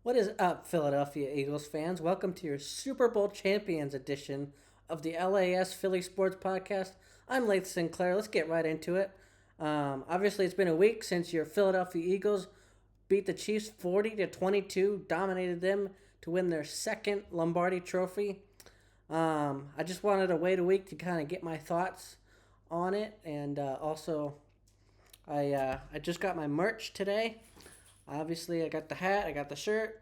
What is up, Philadelphia Eagles fans? Welcome to your Super Bowl Champions edition of the LAS Philly Sports Podcast. I'm Lath Sinclair. Let's get right into it. Obviously, it's been a week since your Philadelphia Eagles beat the Chiefs 40-22, dominated them to win their second Lombardi Trophy. I just wanted to wait a week to kind of get my thoughts on it, and also I just got my merch today. Obviously, I got the hat, I got the shirt.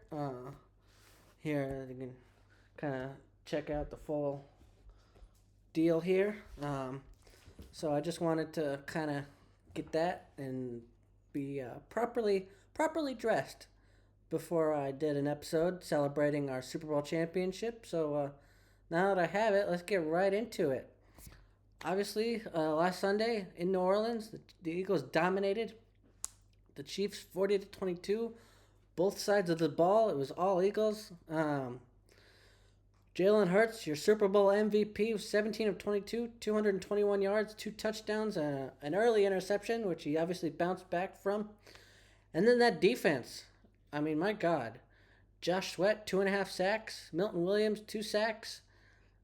Here, you can kind of check out the full deal here. So I just wanted to kind of get that and be properly dressed before I did an episode celebrating our Super Bowl championship. So now that I have it, let's get right into it. Obviously, last Sunday in New Orleans, the Eagles dominated the Chiefs 40-22. Both sides of the ball, it was all Eagles. Jalen Hurts, your Super Bowl MVP, 17 of 22, 221 yards, two touchdowns, and an early interception, which he obviously bounced back from. And then that defense. I mean, my God. Josh Sweat, 2.5 sacks. Milton Williams, 2 sacks.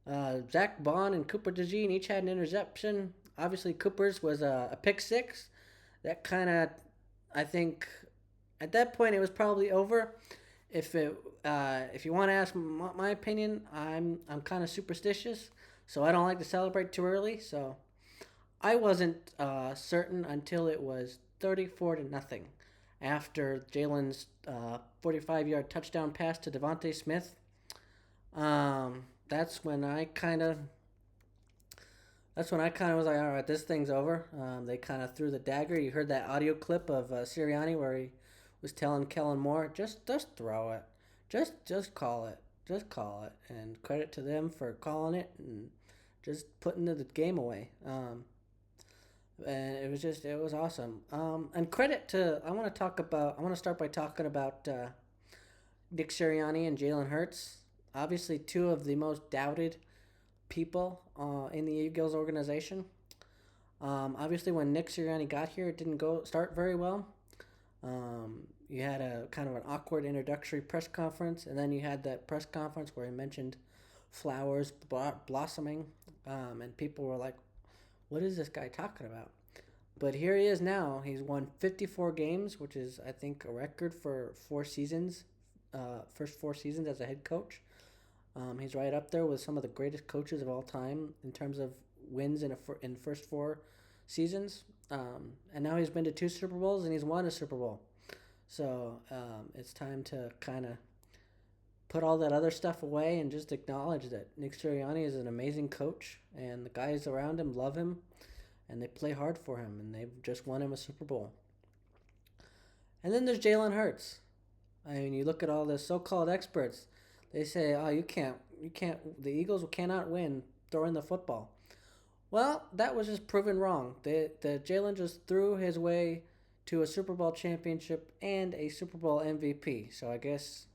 Zach Bond and Cooper DeJean each had an interception. Obviously, Cooper's was a pick six. That kind of, I think, at that point it was probably over. If you want to ask my opinion, I'm kind of superstitious, so I don't like to celebrate too early. So I wasn't certain until it was 34-0 after Jalen's 45-yard touchdown pass to Devontae Smith. That's when I kind of was like, all right, this thing's over. They kind of threw the dagger. You heard that audio clip of Sirianni where he was telling Kellen Moore, just throw it, just call it, just call it, and credit to them for calling it and just putting the game away. And it was awesome. And credit to I want to start by talking about Nick Sirianni and Jalen Hurts. Obviously, two of the most doubted people in the Eagles organization. Obviously, when Nick Sirianni got here, it didn't go start very well. You had a kind of an awkward introductory press conference, and then you had that press conference where he mentioned flowers blossoming, and people were like, "What is this guy talking about?" But here he is now. He's won 54 games, which is I think a record for 4 seasons, first 4 seasons as a head coach. He's right up there with some of the greatest coaches of all time in terms of wins in first 4 seasons. And now he's been to 2 Super Bowls and he's won a Super Bowl. So it's time to kind of put all that other stuff away and just acknowledge that Nick Sirianni is an amazing coach and the guys around him love him and they play hard for him and they've just won him a Super Bowl. And then there's Jalen Hurts. I mean, you look at all the so-called experts. They say, "Oh, you can't. The Eagles cannot win throwing the football." Well, that was just proven wrong. The Jalen just threw his way to a Super Bowl championship and a Super Bowl MVP. So I guess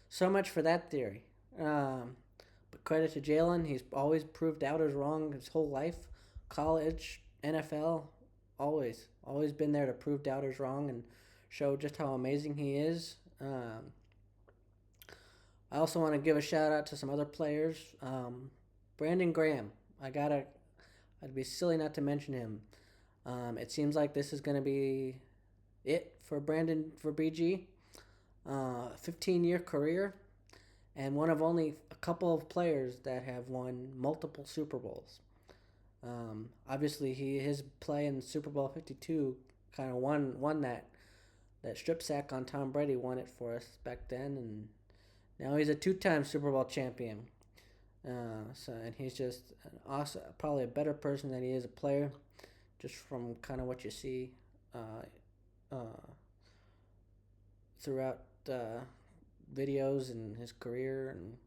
so much for that theory. But credit to Jalen, he's always proved doubters wrong his whole life. College, NFL, always been there to prove doubters wrong and show just how amazing he is. I also want to give a shout out to some other players. Brandon Graham. I'd be silly not to mention him. It seems like this is going to be it for BG. 15-year career, and one of only a couple of players that have won multiple Super Bowls. Obviously, his play in Super Bowl 52 kind of won that strip sack on Tom Brady won it for us back then, and now he's a 2-time Super Bowl champion. And he's just an awesome, probably a better person than he is a player, just from kind of what you see throughout videos and his career, and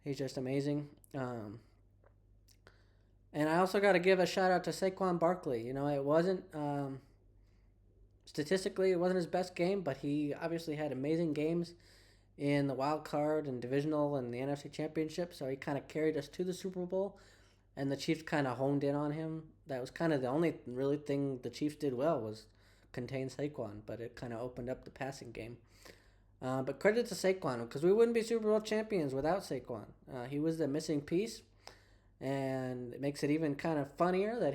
he's just amazing. And I also got to give a shout out to Saquon Barkley. You know, it wasn't statistically it wasn't his best game, but he obviously had amazing games in the wild card and divisional and the NFC Championship. So he kind of carried us to the Super Bowl, and the Chiefs kind of honed in on him. That was kind of the only really thing the Chiefs did well was contain Saquon, but it kind of opened up the passing game. But credit to Saquon because we wouldn't be Super Bowl champions without Saquon. He was the missing piece, and it makes it even kind of funnier that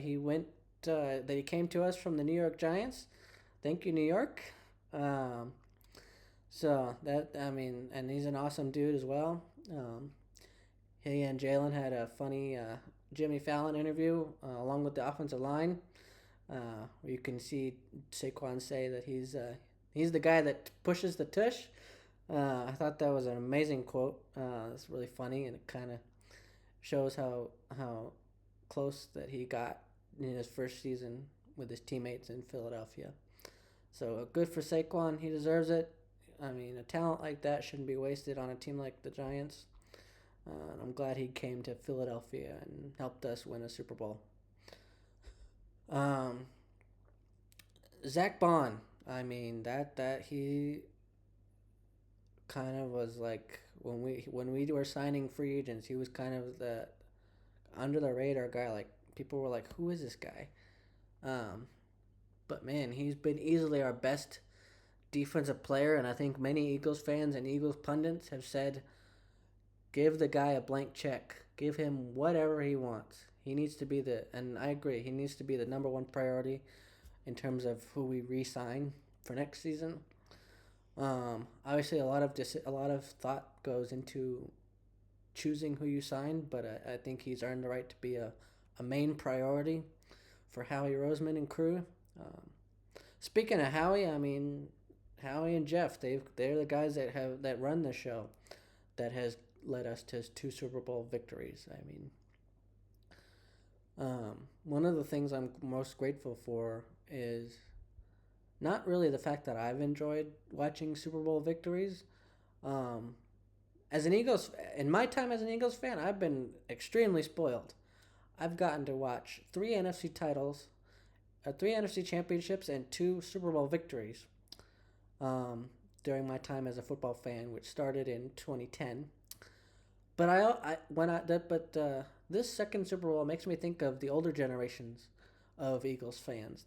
that he came to us from the New York Giants. Thank you, New York. Um, and he's an awesome dude as well. He and Jalen had a funny Jimmy Fallon interview along with the offensive line, where you can see Saquon say that he's the guy that pushes the tush. I thought that was an amazing quote. It's really funny, and it kind of shows how close that he got in his first season with his teammates in Philadelphia. So good for Saquon. He deserves it. I mean, a talent like that shouldn't be wasted on a team like the Giants. And I'm glad he came to Philadelphia and helped us win a Super Bowl. Um, Zach Bond. I mean that he kind of was like when we were signing free agents, he was kind of the under the radar guy. Like people were like, "Who is this guy?" Um, but man, he's been easily our best defensive player, and I think many Eagles fans and Eagles pundits have said, "Give the guy a blank check. Give him whatever he wants. He needs to be and I agree, he needs to be the number one priority in terms of who we re-sign for next season." Obviously, a lot of thought goes into choosing who you sign, but I think he's earned the right to be a main priority for Howie Roseman and crew. Um, Speaking of Howie, I mean Howie and Jeff, they're the guys that run the show that has led us to two Super Bowl victories. I mean, one of the things I'm most grateful for is not really the fact that I've enjoyed watching Super Bowl victories. Um, as an Eagles, in my time as an Eagles fan, I've been extremely spoiled. I've gotten to watch three NFC championships, and two Super Bowl victories um, during my time as a football fan, which started in 2010. But I when I that but this second Super Bowl makes me think of the older generations of Eagles fans,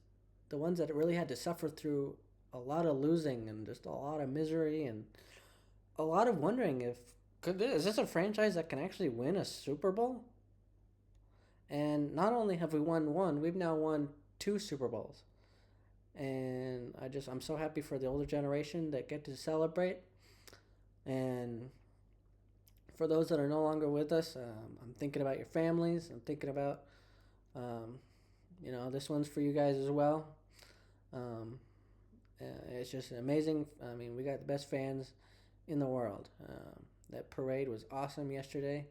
the ones that really had to suffer through a lot of losing and just a lot of misery and a lot of wondering if is this a franchise that can actually win a Super Bowl? And not only have we won one, we've now won two Super Bowls. And I'm so happy for the older generation that get to celebrate. And for those that are no longer with us, I'm thinking about your families. I'm thinking about, um, this one's for you guys as well. Um, it's just amazing. I mean, we got the best fans in the world. That parade was awesome yesterday.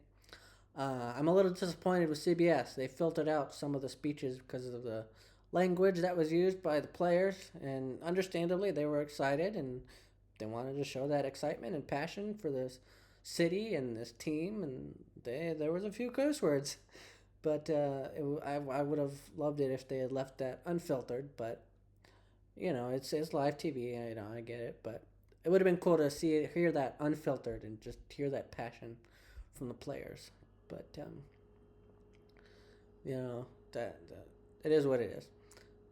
I'm a little disappointed with CBS. They filtered out some of the speeches because of the language that was used by the players, and understandably, they were excited and they wanted to show that excitement and passion for this city and this team. And there was a few curse words, but I would have loved it if they had left that unfiltered. But it's live TV. I get it, but it would have been cool to hear that unfiltered and just hear that passion from the players. But that it is what it is.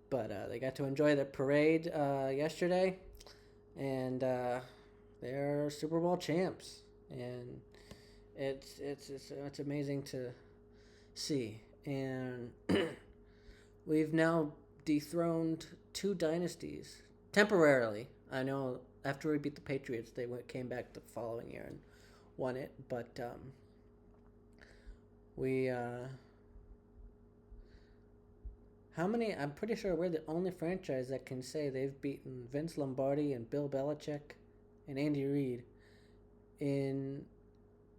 But they got to enjoy the parade yesterday, and they're Super Bowl champs, and it's amazing to see. And we've now dethroned two dynasties temporarily. I know after we beat the Patriots, they came back the following year and won it, but we how many? I'm pretty sure we're the only franchise that can say they've beaten Vince Lombardi and Bill Belichick and Andy Reid in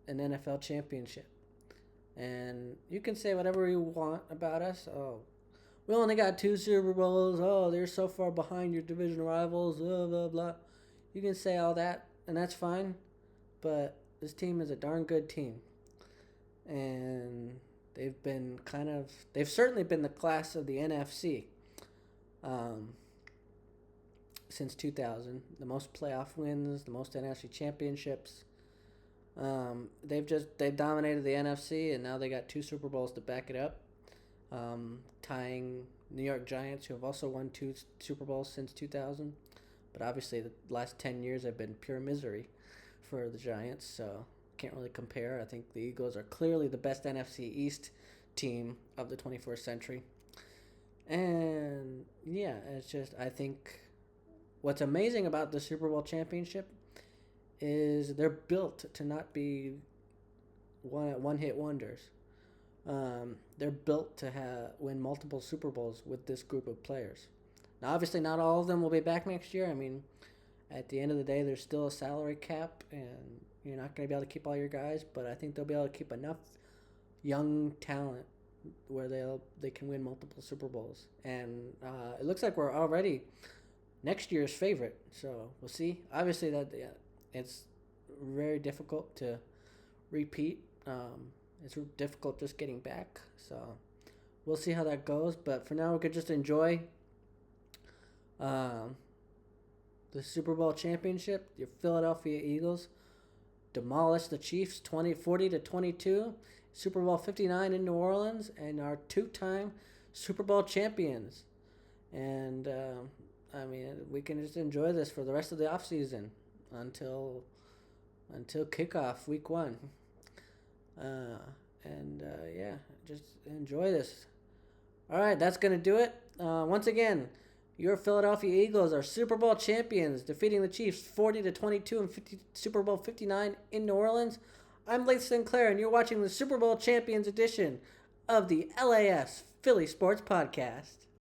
an NFL championship. And you can say whatever you want about us. Oh, we only got two Super Bowls. Oh, they're so far behind your division rivals. Blah blah blah. You can say all that, and that's fine. But this team is a darn good team, and they've certainly been the class of the NFC um, since 2000. The most playoff wins, the most NFC championships. They've dominated the NFC, and now they got two Super Bowls to back it up, tying New York Giants, who have also won two Super Bowls since 2000. But obviously, the last 10 years have been pure misery for the Giants, so can't really compare. I think the Eagles are clearly the best NFC East team of the 21st century. And yeah, it's just, I think what's amazing about the Super Bowl championship is they're built to not be one hit wonders. They're built to win multiple Super Bowls with this group of players. Now, obviously, not all of them will be back next year. I mean, at the end of the day, there's still a salary cap, and you're not going to be able to keep all your guys. But I think they'll be able to keep enough young talent where they can win multiple Super Bowls. And it looks like we're already next year's favorite. So we'll see. Obviously, it's very difficult to repeat. It's difficult just getting back. So we'll see how that goes. But for now, we could just enjoy the Super Bowl championship. Your Philadelphia Eagles demolished the Chiefs 40-22. Super Bowl 59 in New Orleans, and our two-time Super Bowl champions. And I mean, we can just enjoy this for the rest of the offseason until kickoff week 1. Yeah, just enjoy this. All right, that's going to do it. Once again, your Philadelphia Eagles are Super Bowl champions, defeating the Chiefs 40-22 in Super Bowl 59 in New Orleans. I'm Lath Sinclair, and you're watching the Super Bowl Champions edition of the LAS Philly Sports Podcast.